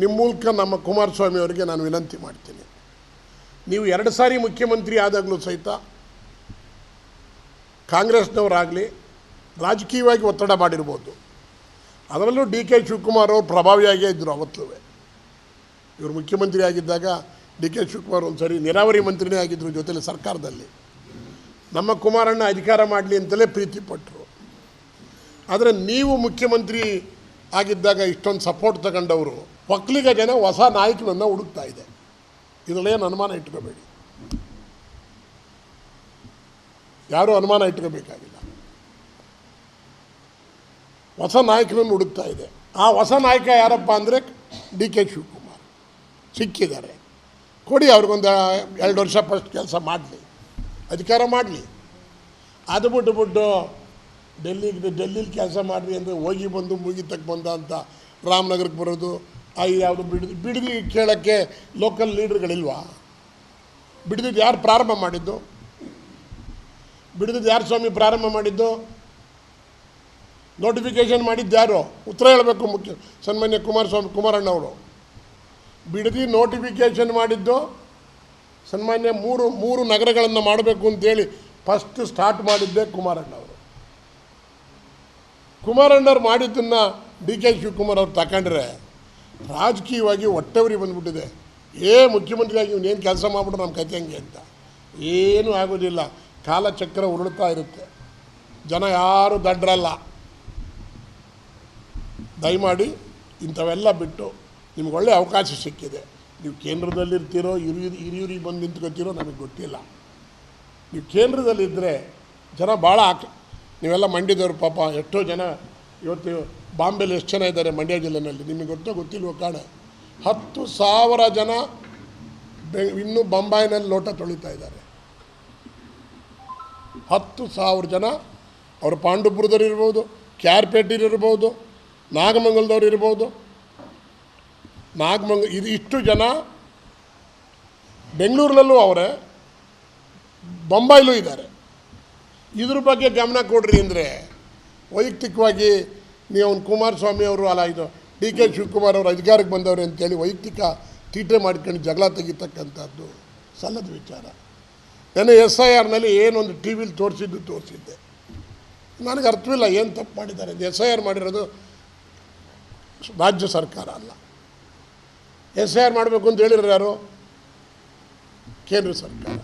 ನಿಮ್ಮ ಮೂಲಕ ನಮ್ಮ ಕುಮಾರಸ್ವಾಮಿ ಅವರಿಗೆ ನಾನು ವಿನಂತಿ ಮಾಡ್ತೀನಿ. ನೀವು 2 ಸಾರಿ ಮುಖ್ಯಮಂತ್ರಿ ಆದಾಗಲೂ ಸಹಿತ ಕಾಂಗ್ರೆಸ್ನವರಾಗಲಿ ರಾಜಕೀಯವಾಗಿ ಒತ್ತಡ ಮಾಡಿರ್ಬೋದು. ಅದರಲ್ಲೂ ಡಿ ಕೆ ಶಿವಕುಮಾರ್ ಅವರು ಪ್ರಭಾವಿಯಾಗೇ ಇದ್ದರು. ಅವತ್ತೂ ಇವರು ಮುಖ್ಯಮಂತ್ರಿ ಆಗಿದ್ದಾಗ ಡಿ ಕೆ ಶಿವಕುಮಾರ್ ಒಂದು ಸರಿ ನೀರಾವರಿ ಮಂತ್ರಿನೇ ಆಗಿದ್ದರು ಜೊತೆಲಿ ಸರ್ಕಾರದಲ್ಲಿ. ನಮ್ಮ ಕುಮಾರಣ್ಣ ಅಧಿಕಾರ ಮಾಡಲಿ ಅಂತಲೇ ಪ್ರೀತಿ ಪಟ್ಟರು. ಆದರೆ ನೀವು ಮುಖ್ಯಮಂತ್ರಿ ಆಗಿದ್ದಾಗ ಇಷ್ಟೊಂದು ಸಪೋರ್ಟ್ ತಗೊಂಡವರು ಒಕ್ಕಲಿಗ ಜನ ಹೊಸ ನಾಯಕನನ್ನು ಹುಡುಕ್ತಾ ಇದೆ. ಇದರಲ್ಲೇನು ಅನುಮಾನ ಇಟ್ಕೋಬೇಡಿ, ಯಾರೂ ಅನುಮಾನ ಇಟ್ಕೋಬೇಕಾಗಿಲ್ಲ. ಹೊಸ ನಾಯಕನನ್ನು ಹುಡುಕ್ತಾ ಇದೆ. ಆ ಹೊಸ ನಾಯಕ ಯಾರಪ್ಪ ಅಂದರೆ ಡಿ ಕೆ ಶಿವಕುಮಾರ್. ಸಿಕ್ಕಿದ್ದಾರೆ, ಕೊಡಿ ಅವ್ರಿಗೊಂದು 2 ವರ್ಷ ಫಸ್ಟ್ ಕೆಲಸ ಮಾಡಲಿ, ಅಧಿಕಾರ ಮಾಡಲಿ. ಅದು ಬಿಟ್ಟು ಡೆಲ್ಲಿಲಿ ಕೆಲಸ ಮಾಡಿರಿ ಅಂದರೆ ಹೋಗಿ ಬಂದು ಮುಗಿತಕ್ಕೆ ಬಂದ ಅಂತ ರಾಮನಗರಕ್ಕೆ ಬರೋದು. ಯಾವುದು ಬಿಡದಿ ಕೇಳೋಕ್ಕೆ ಲೋಕಲ್ ಲೀಡರ್ಗಳಿಲ್ವಾ? ಬಿಡದಿದ್ದು ಯಾರು ಪ್ರಾರಂಭ ಮಾಡಿದ್ದು? ಬಿಡದಿದ್ದು ಯಾರು ಸ್ವಾಮಿ ಪ್ರಾರಂಭ ಮಾಡಿದ್ದು? ನೋಟಿಫಿಕೇಷನ್ ಮಾಡಿದ್ದು ಯಾರು? ಉತ್ತರ ಹೇಳಬೇಕು ಸನ್ಮಾನ್ಯ ಕುಮಾರಣ್ಣವರು. ಬಿಡದಿ ನೋಟಿಫಿಕೇಷನ್ ಮಾಡಿದ್ದು ಸನ್ಮಾನ್ಯ ಮೂರು ನಗರಗಳನ್ನು ಮಾಡಬೇಕು ಅಂತೇಳಿ ಫಸ್ಟ್ ಸ್ಟಾರ್ಟ್ ಮಾಡಿದ್ದೇ ಕುಮಾರಣ್ಣವರು. ಕುಮಾರಣ್ಣವ್ರು ಮಾಡಿದ್ದನ್ನು ಡಿ ಕೆ ಶಿವಕುಮಾರ್ ಅವ್ರು ತಗೊಂಡ್ರೆ ರಾಜಕೀಯವಾಗಿ ಹೊಟ್ಟೆವರಿ ಬಂದುಬಿಟ್ಟಿದೆ. ಮುಖ್ಯಮಂತ್ರಿಯಾಗಿ ಇವನೇನು ಕೆಲಸ ಮಾಡಿಬಿಟ್ರೆ ನಮ್ಮ ಕತೆ ಹಂಗೆ ಅಂತ ಏನೂ ಆಗೋದಿಲ್ಲ. ಕಾಲಚಕ್ರ ಉರುಳ್ತಾ ಇರುತ್ತೆ. ಜನ ಯಾರೂ ದಡ್ರಲ್ಲ. ದಯಮಾಡಿ ಇಂಥವೆಲ್ಲ ಬಿಟ್ಟು ನಿಮ್ಗೆ ಒಳ್ಳೆ ಅವಕಾಶ ಸಿಕ್ಕಿದೆ. ನೀವು ಕೇಂದ್ರದಲ್ಲಿರ್ತೀರೋ ಹಿರಿಯೂರಿಗೆ ಬಂದು ನಿಂತ್ಕೊತೀರೋ ನಮಗೆ ಗೊತ್ತಿಲ್ಲ. ನೀವು ಕೇಂದ್ರದಲ್ಲಿದ್ದರೆ ಜನ ಭಾಳ ನೀವೆಲ್ಲ ಮಂಡ್ಯದವರು ಪಾಪ ಎಷ್ಟೋ ಜನ ಇವತ್ತು ಬಾಂಬೆಲಿ ಎಷ್ಟು ಜನ ಇದ್ದಾರೆ ಮಂಡ್ಯ ಜಿಲ್ಲೆಯಲ್ಲಿ ನಿಮಗೆ ಗೊತ್ತಿಲ್ವೋ ಕಾಣೆ. 10,000 ಜನ ಇನ್ನೂ ಬೊಂಬಾಯಿನಲ್ಲಿ ಲೋಟ ತೊಳಿತಾ ಇದ್ದಾರೆ. 10,000 ಜನ. ಅವರು ಪಾಂಡುಪುರದವ್ರು ಇರ್ಬೋದು, ಕ್ಯಾರ್ಪೇಟೆಲಿರ್ಬೋದು, ನಾಗಮಂಗಲದವ್ರು ಇರ್ಬೋದು. ಇಷ್ಟು ಜನ ಬೆಂಗಳೂರಲ್ಲೂ ಅವರೇ, ಬೊಂಬಾಯಿಲೂ ಇದ್ದಾರೆ. ಇದ್ರ ಬಗ್ಗೆ ಗಮನ ಕೊಡ್ರಿ ಅಂದರೆ ವೈಯಕ್ತಿಕವಾಗಿ ನೀವು ಕುಮಾರಸ್ವಾಮಿ ಅವರು ಅಲ್ಲ, ಇದು ಡಿ ಕೆ ಶಿವಕುಮಾರ್ ಅವರು ಅಧಿಕಾರಕ್ಕೆ ಬಂದವ್ರೆ ಅಂತೇಳಿ ವೈಯಕ್ತಿಕ ತೀಟೆ ಮಾಡ್ಕೊಂಡು ಜಗಳ ತೆಗಿತಕ್ಕಂಥದ್ದು ಸಲ್ಲದ ವಿಚಾರ. ನಾನು SIRನಲ್ಲಿ ಏನೊಂದು ಟಿ ವಿಲಿ ತೋರಿಸಿದ್ದೆ. ನನಗೆ ಅರ್ಥವಿಲ್ಲ ಏನು ತಪ್ಪು ಮಾಡಿದ್ದಾರೆ. SIR ಮಾಡಿರೋದು ರಾಜ್ಯ ಸರ್ಕಾರ ಅಲ್ಲ. SIR ಮಾಡಬೇಕು ಅಂತ ಹೇಳಿದ್ರು ಯಾರು? ಕೇಂದ್ರ ಸರ್ಕಾರ.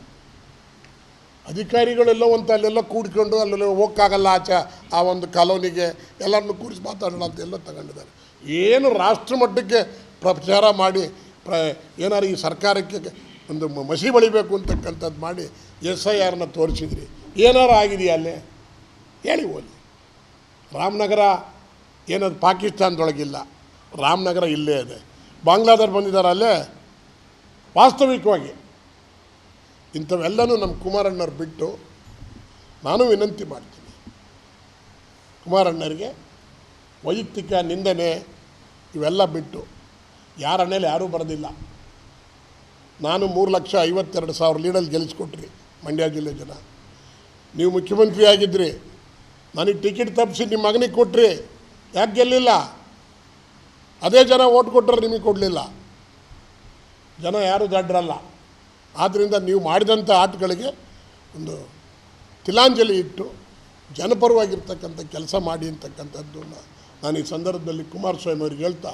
ಅಧಿಕಾರಿಗಳೆಲ್ಲ ಅಲ್ಲೆಲ್ಲ ಕೂಡ್ಕೊಂಡು ಅಲ್ಲೆಲ್ಲ ಹೋಗೋಕ್ಕಾಗಲ್ಲ ಆಚೆ ಆ ಒಂದು ಕಾಲೋನಿಗೆ ಎಲ್ಲರನ್ನೂ ಕೂರಿಸಿ ಮಾತಾಡೋಣ ಅಂತ ಎಲ್ಲ ತಗೊಂಡಿದ್ದಾರೆ. ಏನು ರಾಷ್ಟ್ರ ಮಟ್ಟಕ್ಕೆ ಪ್ರಚಾರ ಮಾಡಿ ಏನಾರು ಈ ಸರ್ಕಾರಕ್ಕೆ ಒಂದು ಮಸಿ ಬಳಿಬೇಕು ಅಂತಕ್ಕಂಥದ್ದು ಮಾಡಿ SIRನ ತೋರಿಸಿದ್ರಿ. ಏನಾರು ಆಗಿದೆಯಾ ಅಲ್ಲೇ? ಹೇಳಿ ಹೋಗಿ. ರಾಮನಗರ ಏನದು ಪಾಕಿಸ್ತಾನದೊಳಗಿಲ್ಲ, ರಾಮನಗರ ಇಲ್ಲೇ ಇದೆ. ಬಾಂಗ್ಲಾದವ್ರು ಬಂದಿದ್ದಾರೆ ಅಲ್ಲೇ. ವಾಸ್ತವಿಕವಾಗಿ ಇಂಥವೆಲ್ಲನೂ ನಮ್ಮ ಕುಮಾರಣ್ಣವ್ರು ಬಿಟ್ಟು ನಾನು ವಿನಂತಿ ಮಾಡ್ತೀನಿ. ಕುಮಾರಣ್ಣರಿಗೆ ವೈಯಕ್ತಿಕ ನಿಂದನೆ ಇವೆಲ್ಲ ಬಿಟ್ಟು ಯಾರ ಮೇಲೆ ಯಾರೂ ಬರೋದಿಲ್ಲ. ನಾನು 3,52,000 ಲೀಡಲ್ಲಿ ಗೆಲ್ಲಿಸ್ಕೊಟ್ರಿ ಮಂಡ್ಯ ಜಿಲ್ಲೆ ಜನ. ನೀವು ಮುಖ್ಯಮಂತ್ರಿ ಆಗಿದ್ರಿ, ನನಗೆ ಟಿಕೆಟ್ ತಪ್ಪಿಸಿ ನಿಮ್ಮ ಮಗನಿಗೆ ಕೊಟ್ರಿ. ಯಾಕೆ ಗೆಲ್ಲಿಲ್ಲ? ಅದೇ ಜನ ಓಟ್ ಕೊಟ್ಟರೆ ನಿಮಗೆ ಕೊಡಲಿಲ್ಲ. ಜನ ಯಾರೂ ದಡ್ರಲ್ಲ. ಆದ್ದರಿಂದ ನೀವು ಮಾಡಿದಂಥ ಆಟಗಳಿಗೆ ಒಂದು ತಿಲಾಂಜಲಿ ಇಟ್ಟು ಜನಪರವಾಗಿರ್ತಕ್ಕಂಥ ಕೆಲಸ ಮಾಡಿ ಅಂತಕ್ಕಂಥದ್ದನ್ನು ನಾನು ಈ ಸಂದರ್ಭದಲ್ಲಿ ಕುಮಾರಸ್ವಾಮಿ ಅವ್ರಿಗೆ ಹೇಳ್ತಾ